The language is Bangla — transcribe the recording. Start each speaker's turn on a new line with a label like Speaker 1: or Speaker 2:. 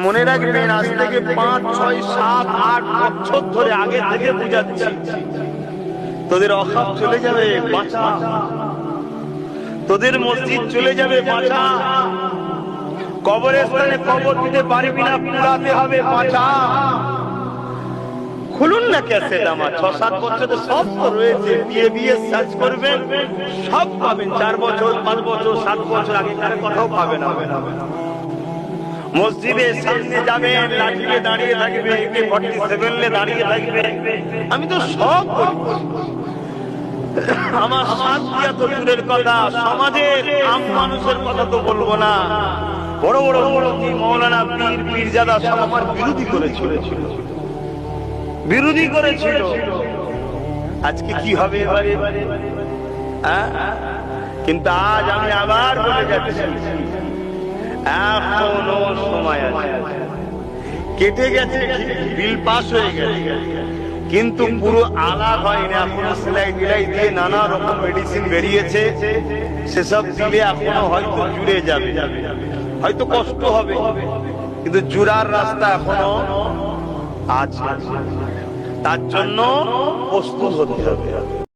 Speaker 1: মনে রাখবেন, আজ থেকে 5, 6, 7, 8 বছর ধরে আগে থেকে বুঝাচ্ছি, তোদের অখাপ চলে যাবে, বাঁচা। তোদের মসজিদ চলে যাবে, বাঁচা। কবরস্থানে কবর দিতে পারবি না, পুরাতে হবে, বাঁচা। খুলুন না ক্যাসেট আমার, 6-7 বছরে সব তো রয়েছে, বিয়ে সার্চ করবেন, সব পাবেন। 4 বছর, 5 বছর, 7 বছর আগে কার কথাও পাবেন না। মসজিদের সামনে যাবেন, লাঠিতে দাঁড়িয়ে থাকবে, AK-47 দাঁড়িয়ে থাকবে। আমি তো সব আমার সাথ দিয়া তো দূরের কথা, সমাজের আম মানুষের কথা তো বলবো না। বড় বড় মুফতি, মাওলানা, পীর, পীরজাদা সব আমার বিরোধী করেছিল। আজকে কি হবে এবারে? কিন্তু আজ আমি আবার বলে যাচ্ছি, এখনো সময় আছে। কেটে গেছে, বিল পাস হয়ে গেছে, কিন্তু পুরো আলাদা হয়নি। এখনো সেলাই টিলাই দিয়ে নানা রকম মেডিসিন বেরিয়েছে, সেসব দিলে এখনো হয়তো জুড়ে যাবে, হয়তো কষ্ট হবে, কিন্তু জুড়ার রাস্তা এখনো আছে। তার জন্য প্রস্তুত হতে হবে।